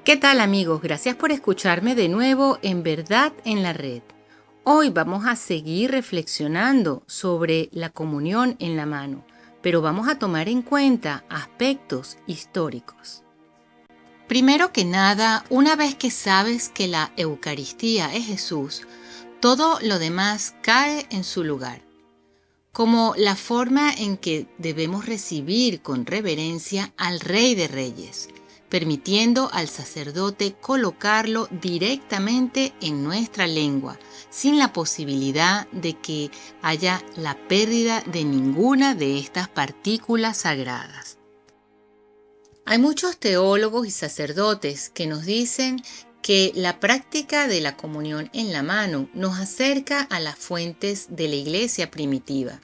¿Qué tal amigos? Gracias por escucharme de nuevo en Verdad en la Red. Hoy vamos a seguir reflexionando sobre la comunión en la mano, pero vamos a tomar en cuenta aspectos históricos. Primero que nada, una vez que sabes que la Eucaristía es Jesús, todo lo demás cae en su lugar, como la forma en que debemos recibir con reverencia al Rey de Reyes, permitiendo al sacerdote colocarlo directamente en nuestra lengua, sin la posibilidad de que haya la pérdida de ninguna de estas partículas sagradas. Hay muchos teólogos y sacerdotes que nos dicen que la práctica de la comunión en la mano nos acerca a las fuentes de la iglesia primitiva,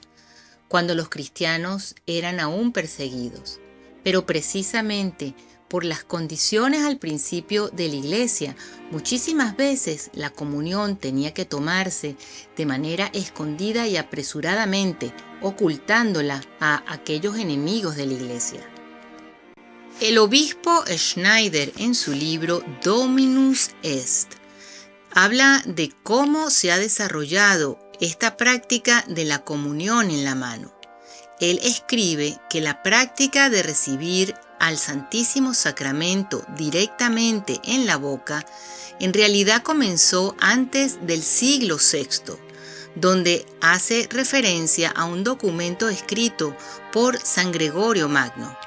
cuando los cristianos eran aún perseguidos. Pero precisamente por las condiciones al principio de la iglesia, muchísimas veces la comunión tenía que tomarse de manera escondida y apresuradamente, ocultándola a aquellos enemigos de la iglesia. El obispo Schneider, en su libro Dominus Est, habla de cómo se ha desarrollado esta práctica de la comunión en la mano. Él escribe que la práctica de recibir al Santísimo Sacramento directamente en la boca en realidad comenzó antes del siglo VI, donde hace referencia a un documento escrito por San Gregorio Magno.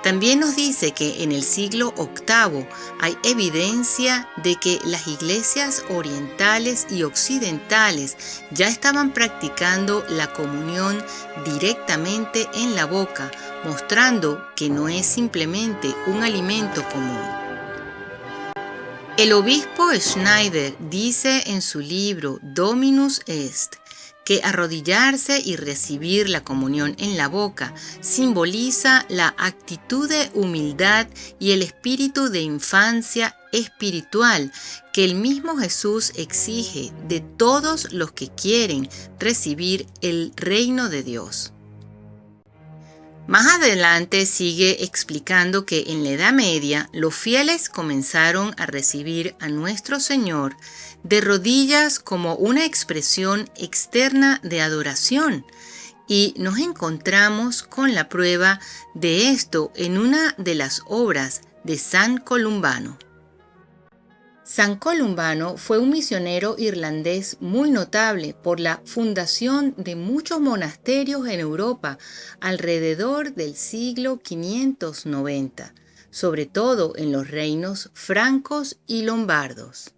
También nos dice que en el siglo VIII hay evidencia de que las iglesias orientales y occidentales ya estaban practicando la comunión directamente en la boca, mostrando que no es simplemente un alimento común. El obispo Schneider dice en su libro Dominus Est que arrodillarse y recibir la comunión en la boca simboliza la actitud de humildad y el espíritu de infancia espiritual que el mismo Jesús exige de todos los que quieren recibir el reino de Dios. Más adelante sigue explicando que en la Edad Media los fieles comenzaron a recibir a nuestro Señor de rodillas como una expresión externa de adoración, y nos encontramos con la prueba de esto en una de las obras de San Columbano. San Columbano fue un misionero irlandés muy notable por la fundación de muchos monasterios en Europa alrededor del siglo 590, sobre todo en los reinos francos y lombardos.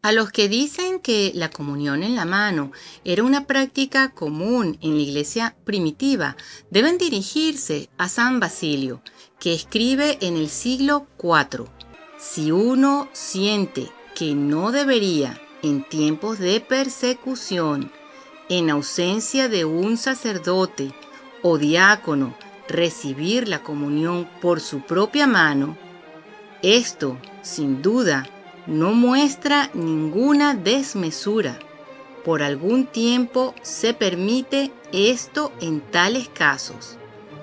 A los que dicen que la comunión en la mano era una práctica común en la iglesia primitiva, deben dirigirse a San Basilio, que escribe en el siglo IV. Si uno siente que no debería, en tiempos de persecución, en ausencia de un sacerdote o diácono, recibir la comunión por su propia mano, esto, sin duda, no muestra ninguna desmesura. Por algún tiempo se permite esto en tales casos,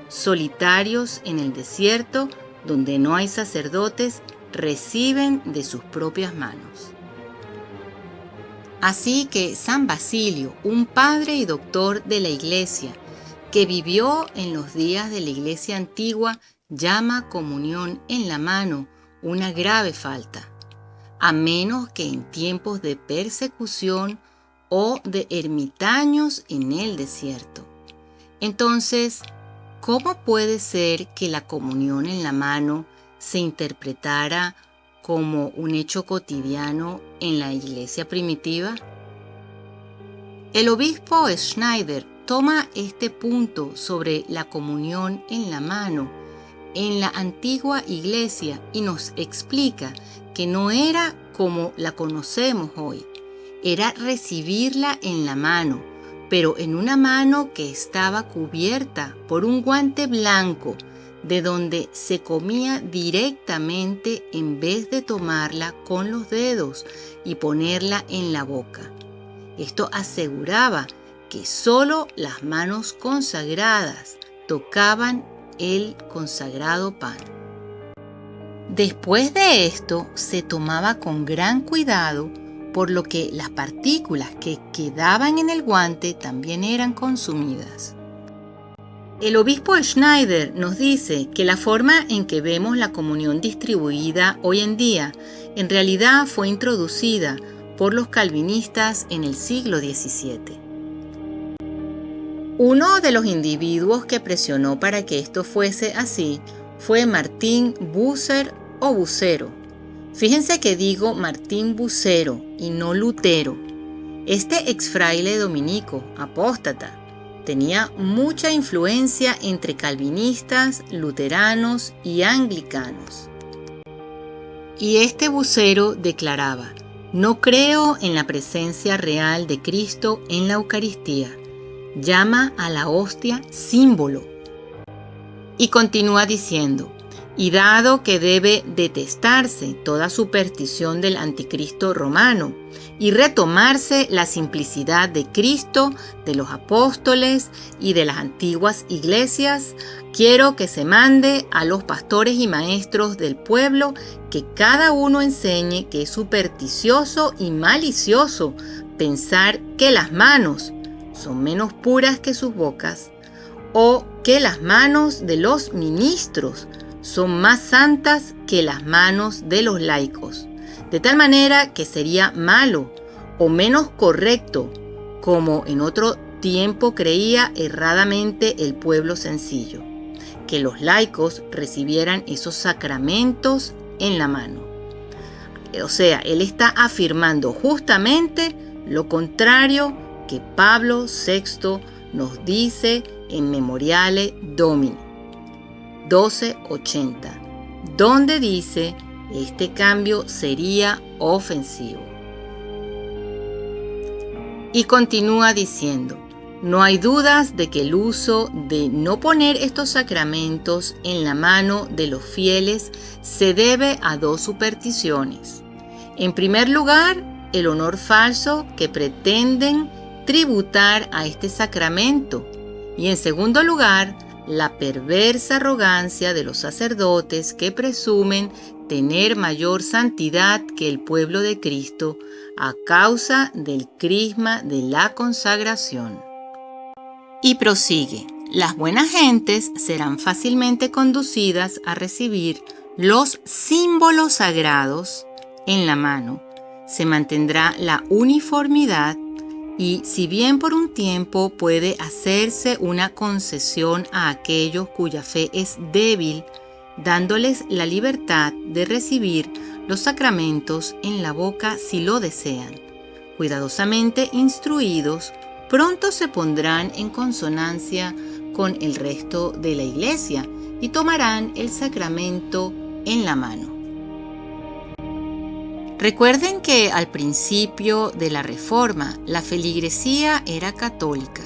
solitarios en el desierto, donde no hay sacerdotes, reciben de sus propias manos. Así que San Basilio, un padre y doctor de la iglesia, que vivió en los días de la iglesia antigua, llama comunión en la mano una grave falta, a menos que en tiempos de persecución o de ermitaños en el desierto. Entonces, ¿cómo puede ser que la comunión en la mano se interpretara como un hecho cotidiano en la iglesia primitiva? El obispo Schneider toma este punto sobre la comunión en la mano en la antigua iglesia y nos explica que no era como la conocemos hoy, era recibirla en la mano, pero en una mano que estaba cubierta por un guante blanco, de donde se comía directamente en vez de tomarla con los dedos y ponerla en la boca. Esto aseguraba que solo las manos consagradas tocaban el consagrado pan. Después de esto, se tomaba con gran cuidado, por lo que las partículas que quedaban en el guante también eran consumidas. El obispo Schneider nos dice que la forma en que vemos la comunión distribuida hoy en día en realidad fue introducida por los calvinistas en el siglo XVII. Uno de los individuos que presionó para que esto fuese así fue Martín Bucer o Bucero. Fíjense que digo Martín Bucero y no Lutero. Este exfraile dominico, apóstata, tenía mucha influencia entre calvinistas, luteranos y anglicanos. Y este Bucero declaraba: no creo en la presencia real de Cristo en la Eucaristía. Llama a la hostia símbolo. Y continúa diciendo: y dado que debe detestarse toda superstición del anticristo romano y retomarse la simplicidad de Cristo, de los apóstoles y de las antiguas iglesias, quiero que se mande a los pastores y maestros del pueblo que cada uno enseñe que es supersticioso y malicioso pensar que las manos son menos puras que sus bocas, o que las manos de los ministros son más santas que las manos de los laicos, de tal manera que sería malo o menos correcto, como en otro tiempo creía erradamente el pueblo sencillo, que los laicos recibieran esos sacramentos en la mano. O sea, él está afirmando justamente lo contrario que Pablo VI nos dice en Memoriale Domini 1280, donde dice este cambio sería ofensivo. Y continúa diciendo: no hay dudas de que el uso de no poner estos sacramentos en la mano de los fieles se debe a dos supersticiones. En primer lugar, el honor falso que pretenden tributar a este sacramento, y en segundo lugar, la perversa arrogancia de los sacerdotes que presumen tener mayor santidad que el pueblo de Cristo a causa del crisma de la consagración. Y prosigue: las buenas gentes serán fácilmente conducidas a recibir los símbolos sagrados en la mano. Se mantendrá la uniformidad y, si bien por un tiempo puede hacerse una concesión a aquellos cuya fe es débil, dándoles la libertad de recibir los sacramentos en la boca si lo desean, cuidadosamente instruidos, pronto se pondrán en consonancia con el resto de la Iglesia y tomarán el sacramento en la mano. Recuerden que al principio de la Reforma la feligresía era católica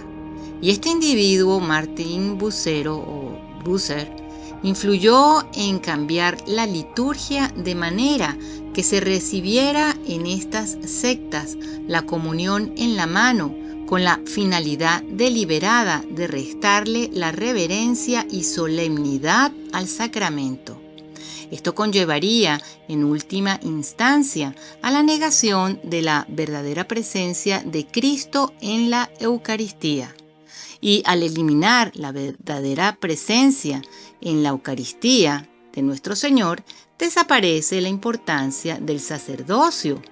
y este individuo, Martín Bucero o Bucer, influyó en cambiar la liturgia de manera que se recibiera en estas sectas la comunión en la mano con la finalidad deliberada de restarle la reverencia y solemnidad al sacramento. Esto conllevaría, en última instancia, a la negación de la verdadera presencia de Cristo en la Eucaristía. Y al eliminar la verdadera presencia en la Eucaristía de nuestro Señor, desaparece la importancia del sacerdocio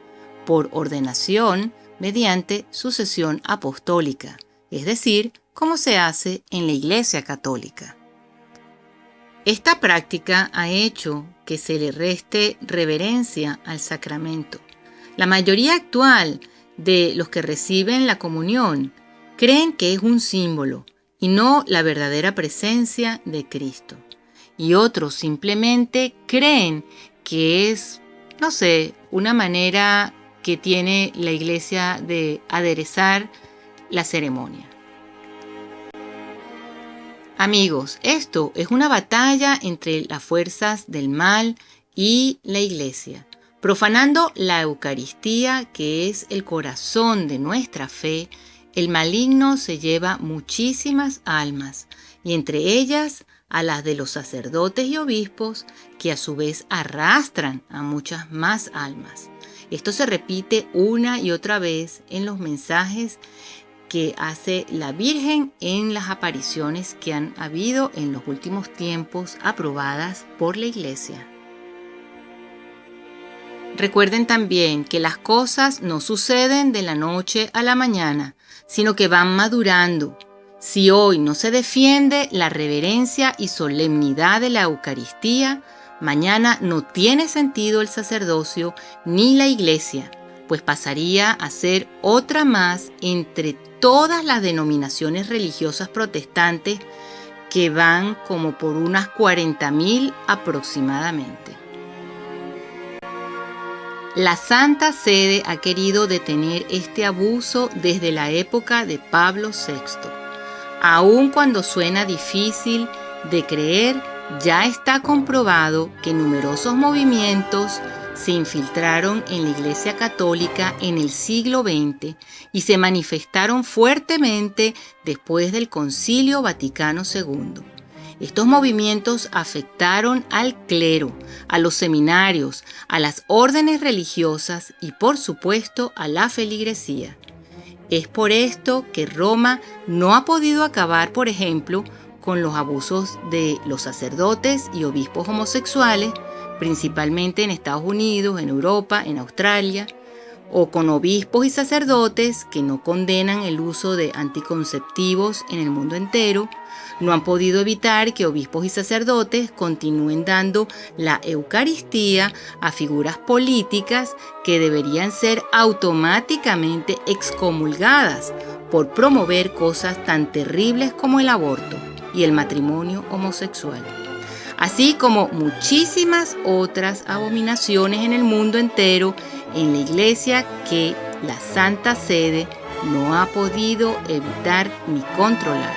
por ordenación mediante sucesión apostólica, es decir, como se hace en la Iglesia Católica. Esta práctica ha hecho que se le reste reverencia al sacramento. La mayoría actual de los que reciben la comunión creen que es un símbolo y no la verdadera presencia de Cristo. Y otros simplemente creen que es, una manera que tiene la Iglesia de aderezar la ceremonia. Amigos, esto es una batalla entre las fuerzas del mal y la Iglesia. Profanando la Eucaristía, que es el corazón de nuestra fe, el maligno se lleva muchísimas almas, y entre ellas a las de los sacerdotes y obispos, que a su vez arrastran a muchas más almas. Esto se repite una y otra vez en los mensajes que hace la Virgen en las apariciones que han habido en los últimos tiempos aprobadas por la Iglesia. Recuerden también que las cosas no suceden de la noche a la mañana, sino que van madurando. Si hoy no se defiende la reverencia y solemnidad de la Eucaristía, mañana no tiene sentido el sacerdocio ni la Iglesia, pues pasaría a ser otra más entre todas las denominaciones religiosas protestantes, que van como por unas 40.000 aproximadamente. La Santa Sede ha querido detener este abuso desde la época de Pablo VI. Aun cuando suena difícil de creer, ya está comprobado que numerosos movimientos se infiltraron en la Iglesia Católica en el siglo XX y se manifestaron fuertemente después del Concilio Vaticano II. Estos movimientos afectaron al clero, a los seminarios, a las órdenes religiosas y, por supuesto, a la feligresía. Es por esto que Roma no ha podido acabar, por ejemplo, con los abusos de los sacerdotes y obispos homosexuales, principalmente en Estados Unidos, en Europa, en Australia, o con obispos y sacerdotes que no condenan el uso de anticonceptivos en el mundo entero. No han podido evitar que obispos y sacerdotes continúen dando la Eucaristía a figuras políticas que deberían ser automáticamente excomulgadas por promover cosas tan terribles como el aborto y el matrimonio homosexual, así como muchísimas otras abominaciones en el mundo entero en la Iglesia que la Santa Sede no ha podido evitar ni controlar.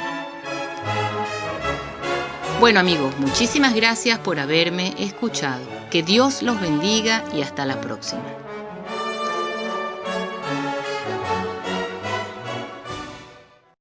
Bueno amigos, muchísimas gracias por haberme escuchado. Que Dios los bendiga y hasta la próxima.